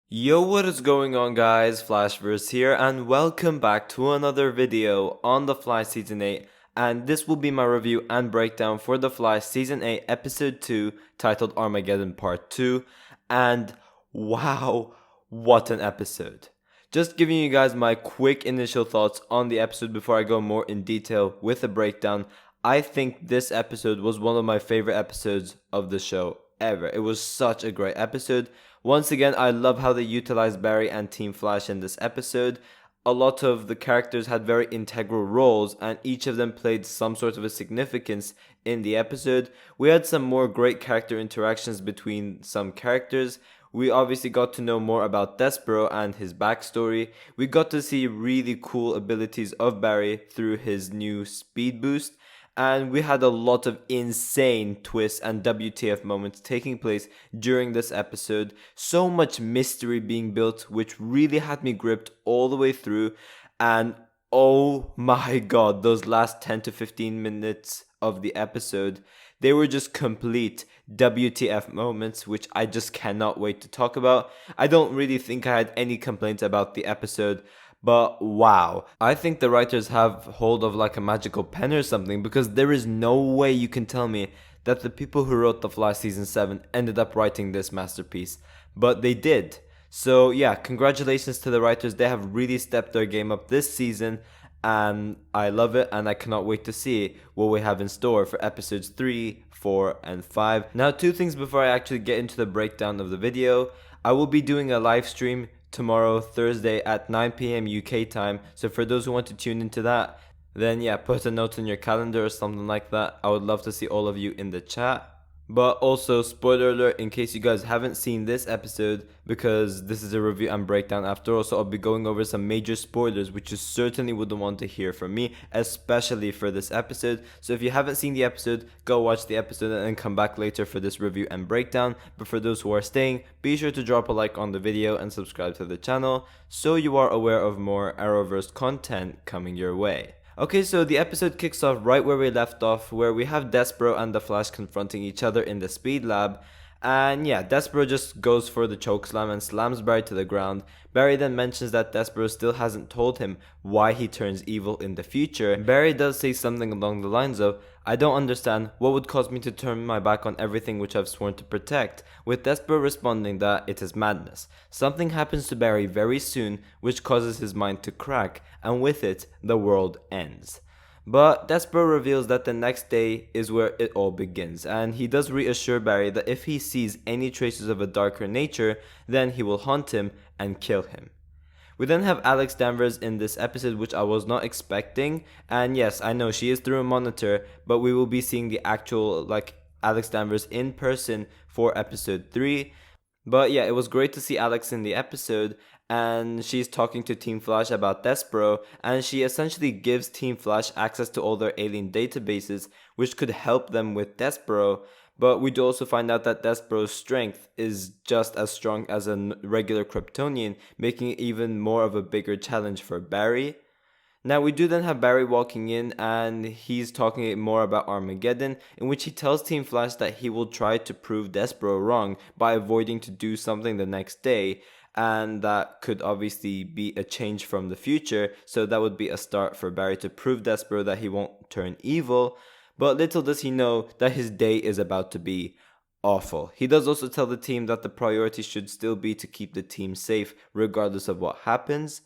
Yo, what is going on, guys? Flashverse here, and welcome back to another video on The Fly Season 8. And this will be my review and breakdown for The Fly Season 8 Episode 2, titled Armageddon Part 2. And wow, what an episode! Just giving you guys my quick initial thoughts on the episode before I go more in detail with the breakdown. I think this episode was one of my favorite episodes of the show ever. It was such a great episode. Once again, I love how they utilized Barry and Team Flash in this episode. A lot of the characters had very integral roles, and each of them played some sort of a significance in the episode. We had some more great character interactions between some characters. We obviously got to know more about Despero and his backstory. We got to see really cool abilities of Barry through his new speed boost. And we had a lot of insane twists and WTF moments taking place during this episode. So much mystery being built, which really had me gripped all the way through. And oh my god, those last 10 to 15 minutes of the episode, they were just complete WTF moments, which I just cannot wait to talk about. I don't really think I had any complaints about the episode. But wow, I think the writers have hold of like a magical pen or something, because there is no way you can tell me that the people who wrote The Fly Season 7 ended up writing this masterpiece. But they did. So yeah, congratulations to the writers. They have really stepped their game up this season, and I love it, and I cannot wait to see what we have in store for episodes 3, 4, and 5. Now, two things before I actually get into the breakdown of the video. I will be doing a live stream tomorrow, Thursday at 9 p.m. UK time. So for those who want to tune into that, then yeah, put a note in your calendar or something like that. I would love to see all of you in the chat. But also, spoiler alert, in case you guys haven't seen this episode, because this is a review and breakdown after all, so I'll be going over some major spoilers, which you certainly wouldn't want to hear from me, especially for this episode. So if you haven't seen the episode, go watch the episode and then come back later for this review and breakdown. But for those who are staying, be sure to drop a like on the video and subscribe to the channel, so you are aware of more Arrowverse content coming your way. Okay, so the episode kicks off right where we left off, where we have Despero and the Flash confronting each other in the speed lab. And yeah, Despero just goes for the chokeslam and slams Barry to the ground. Barry then mentions that Despero still hasn't told him why he turns evil in the future. Barry does say something along the lines of, "I don't understand what would cause me to turn my back on everything which I've sworn to protect," with Despero responding that it is madness. Something happens to Barry very soon which causes his mind to crack, and with it, the world ends. But Despero reveals that the next day is where it all begins, and he does reassure Barry that if he sees any traces of a darker nature, then he will hunt him and kill him. We then have Alex Danvers in this episode, which I was not expecting, and yes, I know she is through a monitor, but we will be seeing the actual Alex Danvers in person for episode 3. But yeah, it was great to see Alex in the episode, and she's talking to Team Flash about Despero, and she essentially gives Team Flash access to all their alien databases, which could help them with Despero. But we do also find out that Despero's strength is just as strong as a regular Kryptonian, making it even more of a bigger challenge for Barry. Now we do then have Barry walking in, and he's talking more about Armageddon, in which he tells Team Flash that he will try to prove Despero wrong by avoiding to do something the next day, and that could obviously be a change from the future, so that would be a start for Barry to prove Despero that he won't turn evil. But little does he know that his day is about to be awful. He does also tell the team that the priority should still be to keep the team safe regardless of what happens.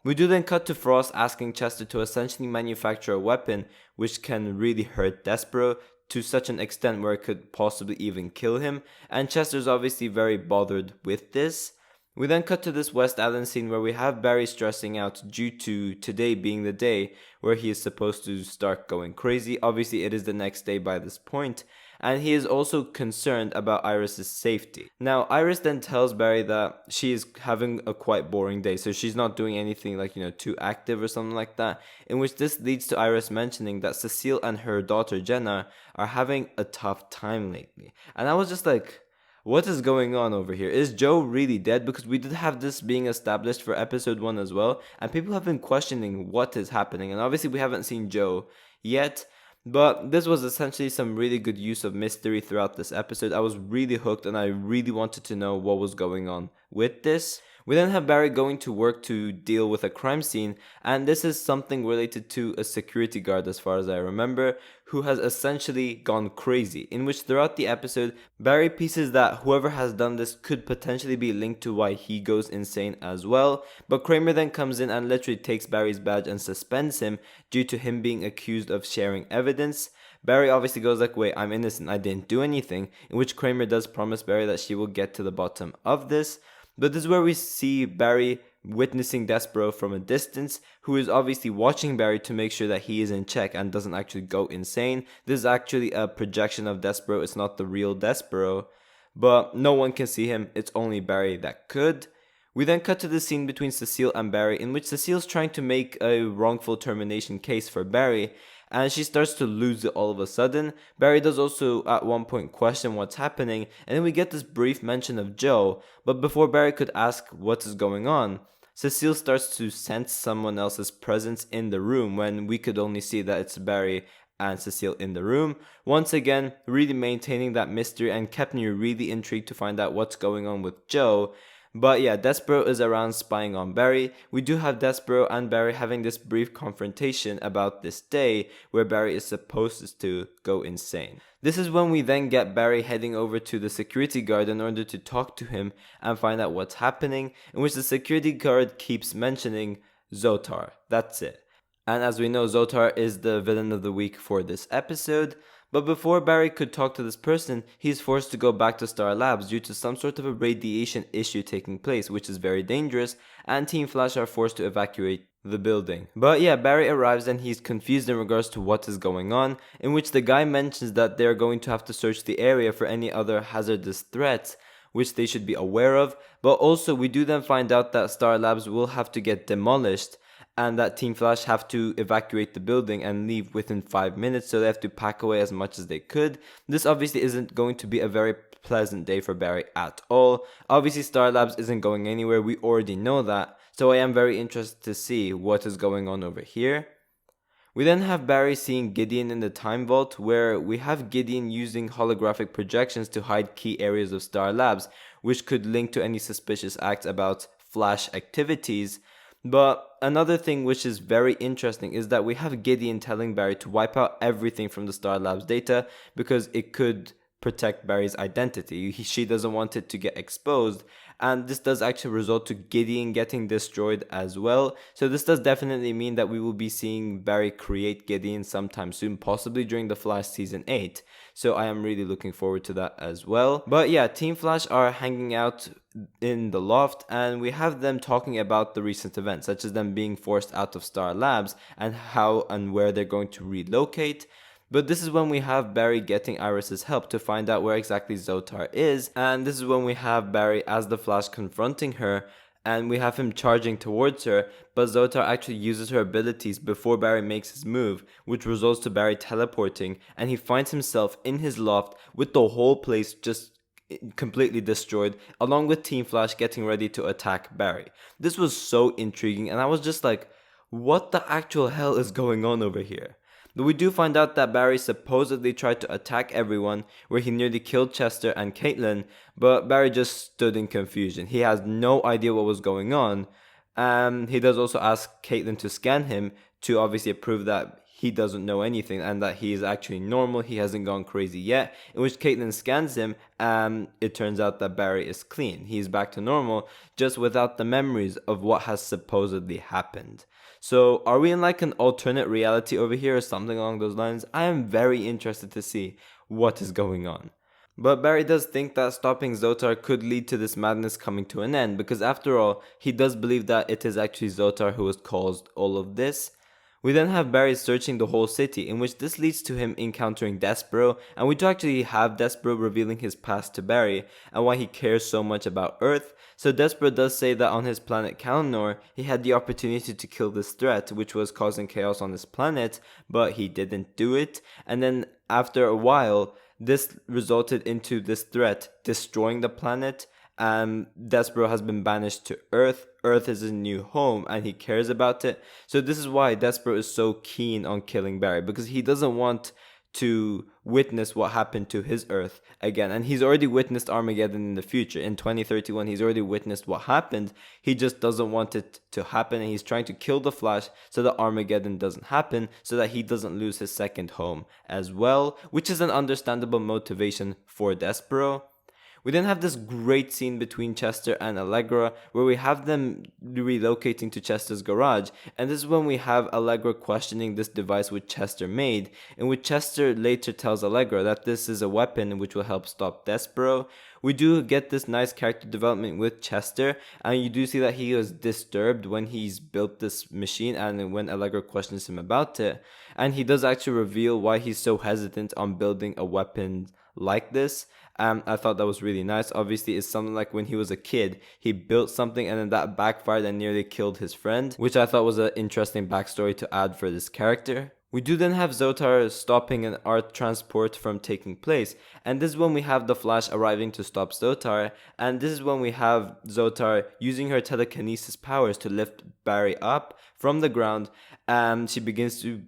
We do then cut to Frost asking Chester to essentially manufacture a weapon which can really hurt Despero to such an extent where it could possibly even kill him, and Chester's obviously very bothered with this. We then cut to this West Island scene where we have Barry stressing out due to today being the day where he is supposed to start going crazy. Obviously it is the next day by this point, and he is also concerned about Iris's safety. Now Iris then tells Barry that she is having a quite boring day, so she's not doing anything too active or something like that, in which this leads to Iris mentioning that Cecile and her daughter Jenna are having a tough time lately. And I was just like, what is going on over here? Is Joe really dead? Because we did have this being established for episode 1 as well, and people have been questioning what is happening, and obviously we haven't seen Joe yet. But this was essentially some really good use of mystery throughout this episode. I was really hooked and I really wanted to know what was going on with this. We then have Barry going to work to deal with a crime scene, and this is something related to a security guard, as far as I remember, who has essentially gone crazy. In which, throughout the episode, Barry pieces that whoever has done this could potentially be linked to why he goes insane as well. But Kramer then comes in and literally takes Barry's badge and suspends him due to him being accused of sharing evidence. Barry obviously goes like, wait, I'm innocent, I didn't do anything, in which Kramer does promise Barry that she will get to the bottom of this. But this is where we see Barry witnessing Despero from a distance, who is obviously watching Barry to make sure that he is in check and doesn't actually go insane. This is actually a projection of Despero, it's not the real Despero, but no one can see him, it's only Barry that could. We then cut to the scene between Cecile and Barry, in which Cecile's trying to make a wrongful termination case for Barry, and she starts to lose it all of a sudden. Barry does also at one point question what's happening, and then we get this brief mention of Joe, but before Barry could ask what is going on, Cecile starts to sense someone else's presence in the room when we could only see that it's Barry and Cecile in the room. Once again, really maintaining that mystery and kept me really intrigued to find out what's going on with Joe. But yeah, Despero is around spying on Barry. We do have Despero and Barry having this brief confrontation about this day where Barry is supposed to go insane. This is when we then get Barry heading over to the security guard in order to talk to him and find out what's happening, in which the security guard keeps mentioning Zotar. That's it. And as we know, Zotar is the villain of the week for this episode. But before Barry could talk to this person, he's forced to go back to Star Labs due to some sort of a radiation issue taking place, which is very dangerous, and Team Flash are forced to evacuate the building. But yeah, Barry arrives and he's confused in regards to what is going on, in which the guy mentions that they're going to have to search the area for any other hazardous threats, which they should be aware of. But also, we do then find out that Star Labs will have to get demolished, and that Team Flash have to evacuate the building and leave within 5 minutes, so they have to pack away as much as they could. This obviously isn't going to be a very pleasant day for Barry at all. Obviously, Star Labs isn't going anywhere, we already know that, so I am very interested to see what is going on over here. We then have Barry seeing Gideon in the Time Vault, where we have Gideon using holographic projections to hide key areas of Star Labs, which could link to any suspicious acts about Flash activities. But another thing which is very interesting is that we have Gideon telling Barry to wipe out everything from the Star Labs data because it could protect Barry's identity. She doesn't want it to get exposed, and this does actually result to Gideon getting destroyed as well. So this does definitely mean that we will be seeing Barry create Gideon sometime soon, possibly during the Flash season 8. So I am really looking forward to that as well. But yeah, Team Flash are hanging out in the loft, and we have them talking about the recent events, such as them being forced out of Star Labs and how and where they're going to relocate. But this is when we have Barry getting Iris's help to find out where exactly Zotar is, and this is when we have Barry as the Flash confronting her, and we have him charging towards her, but Zotar actually uses her abilities before Barry makes his move, which results to Barry teleporting, and he finds himself in his loft with the whole place just completely destroyed, along with Team Flash getting ready to attack Barry. This was so intriguing, and I was just like, what the actual hell is going on over here? But we do find out that Barry supposedly tried to attack everyone, where he nearly killed Chester and Caitlin, but Barry just stood in confusion. He has no idea what was going on. He does also ask Caitlin to scan him to obviously prove that he doesn't know anything and that he is actually normal, he hasn't gone crazy yet, in which Caitlin scans him and it turns out that Barry is clean. He's back to normal, just without the memories of what has supposedly happened. So are we in like an alternate reality over here or something along those lines? I am very interested to see what is going on. But Barry does think that stopping Zotar could lead to this madness coming to an end, because after all, he does believe that it is actually Zotar who has caused all of this. We then have Barry searching the whole city, in which this leads to him encountering Despero, and we do actually have Despero revealing his past to Barry and why he cares so much about Earth. So Despero does say that on his planet Kalanor, he had the opportunity to kill this threat, which was causing chaos on his planet, but he didn't do it. And then after a while, this resulted into this threat destroying the planet, Despero has been banished to Earth. Earth is his new home and he cares about it. So this is why Despero is so keen on killing Barry, because he doesn't want to witness what happened to his Earth again. And he's already witnessed Armageddon in the future. In 2031, he's already witnessed what happened. He just doesn't want it to happen, and he's trying to kill the Flash so that Armageddon doesn't happen, so that he doesn't lose his second home as well, which is an understandable motivation for Despero. We then have this great scene between Chester and Allegra where we have them relocating to Chester's garage, and this is when we have Allegra questioning this device which Chester made, in which Chester later tells Allegra that this is a weapon which will help stop Despero. We do get this nice character development with Chester, and you do see that he was disturbed when he's built this machine and when Allegra questions him about it, and he does actually reveal why he's so hesitant on building a weapon like this. I thought that was really nice. Obviously, it's something like when he was a kid, he built something and then that backfired and nearly killed his friend, which I thought was an interesting backstory to add for this character. We do then have Zotar stopping an art transport from taking place, and this is when we have the Flash arriving to stop Zotar, and this is when we have Zotar using her telekinesis powers to lift Barry up from the ground, and she begins to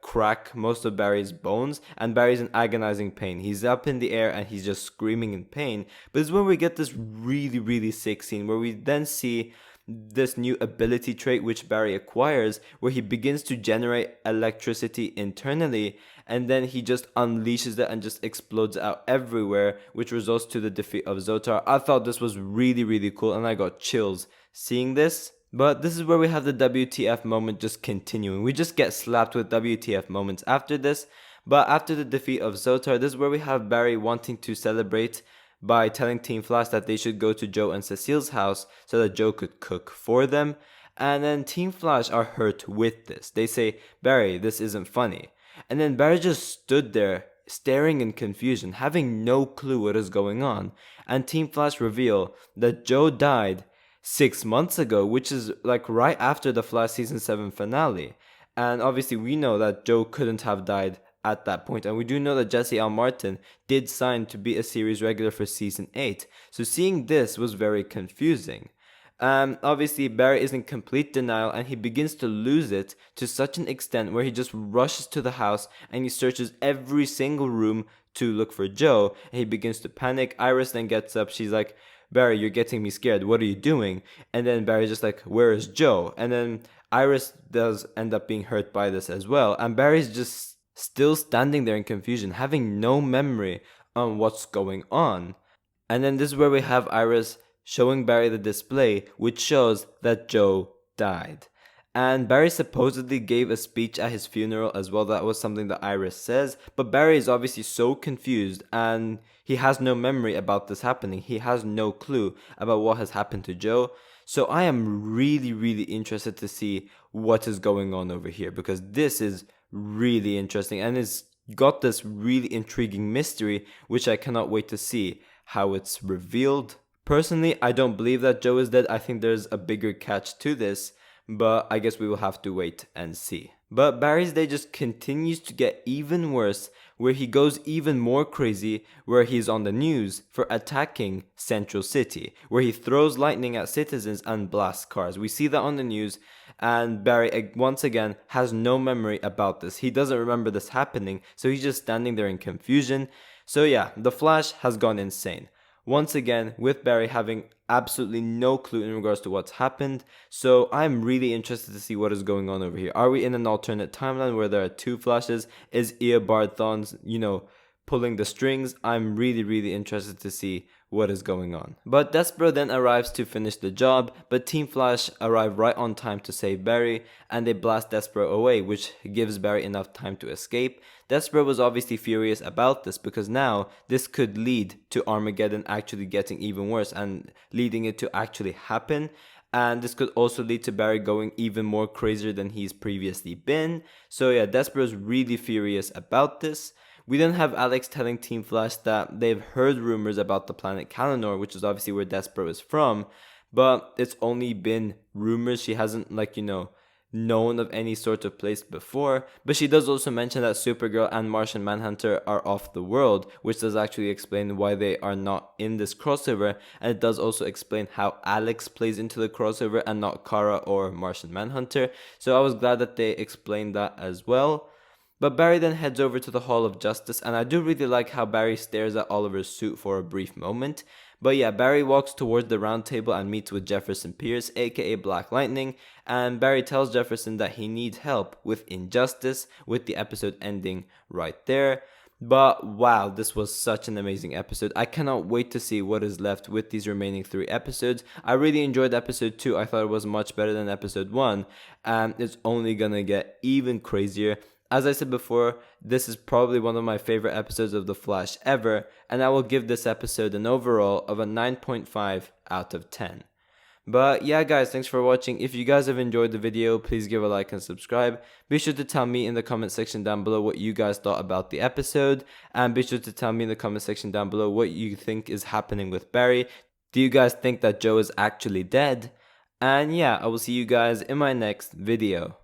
crack most of Barry's bones, and Barry's in agonizing pain. He's up in the air and he's just screaming in pain. But it's when we get this really sick scene where we then see this new ability trait which Barry acquires, where he begins to generate electricity internally, and then he just unleashes it and just explodes out everywhere, which results to the defeat of Zotar. I thought this was really cool, and I got chills seeing this. But this is where we have the WTF moment just continuing. We just get slapped with WTF moments after this. But after the defeat of Zotar, this is where we have Barry wanting to celebrate by telling Team Flash that they should go to Joe and Cecile's house so that Joe could cook for them. And then Team Flash are hurt with this. They say, "Barry, this isn't funny." And then Barry just stood there staring in confusion, having no clue what is going on. And Team Flash reveal that Joe died 6 months ago, which is right after the Flash season 7 finale. And obviously we know that Joe couldn't have died at that point, and we do know that Jesse L. Martin did sign to be a series regular for season 8. So seeing this was very confusing. Obviously Barry is in complete denial, and he begins to lose it to such an extent where he just rushes to the house and he searches every single room to look for Joe, and he begins to panic. Iris then gets up. She's like, "Barry, you're getting me scared. What are you doing?" And then Barry's just like, "Where is Joe?" And then Iris does end up being hurt by this as well. And Barry's just still standing there in confusion, having no memory on what's going on. And then this is where we have Iris showing Barry the display, which shows that Joe died. And Barry supposedly gave a speech at his funeral as well. That was something that Iris says. But Barry is obviously so confused, and he has no memory about this happening. He has no clue about what has happened to Joe. So I am really interested to see what is going on over here, because this is really interesting and it's got this really intriguing mystery, which I cannot wait to see how it's revealed. Personally, I don't believe that Joe is dead. I think there's a bigger catch to this, but I guess we will have to wait and see. But Barry's day just continues to get even worse, where he goes even more crazy, where he's on the news for attacking Central City, where he throws lightning at citizens and blasts cars. We see that on the news, and Barry once again has no memory about this. He doesn't remember this happening, so he's just standing there in confusion. So yeah, the Flash has gone insane. Once again, with Barry having absolutely no clue in regards to what's happened. So I'm really interested to see what is going on over here. Are we in an alternate timeline where there are two Flashes? Is Eobard Thawne's, pulling the strings? I'm really interested to see what is going on. But Despero then arrives to finish the job, but Team Flash arrive right on time to save Barry, and they blast Despero away, which gives Barry enough time to escape. Despero was obviously furious about this, because now this could lead to Armageddon actually getting even worse and leading it to actually happen. And this could also lead to Barry going even more crazier than he's previously been. So yeah, Despero's really furious about this. We then have Alex telling Team Flash that they've heard rumors about the planet Kalanor, which is obviously where Despero is from, but it's only been rumors. She hasn't, known of any sort of place before, but she does also mention that Supergirl and Martian Manhunter are off the world, which does actually explain why they are not in this crossover, and it does also explain how Alex plays into the crossover and not Kara or Martian Manhunter, so I was glad that they explained that as well. But Barry then heads over to the Hall of Justice, and I do really like how Barry stares at Oliver's suit for a brief moment. But yeah, Barry walks towards the round table and meets with Jefferson Pierce, aka Black Lightning, and Barry tells Jefferson that he needs help with Injustice, with the episode ending right there. But wow, this was such an amazing episode. I cannot wait to see what is left with these remaining 3 episodes. I really enjoyed episode 2. I thought it was much better than episode 1, and it's only gonna get even crazier. As I said before, this is probably one of my favorite episodes of The Flash ever, and I will give this episode an overall of a 9.5 out of 10. But yeah guys, thanks for watching. If you guys have enjoyed the video, please give a like and subscribe. Be sure to tell me in the comment section down below what you guys thought about the episode, and be sure to tell me in the comment section down below what you think is happening with Barry. Do you guys think that Joe is actually dead? And yeah, I will see you guys in my next video.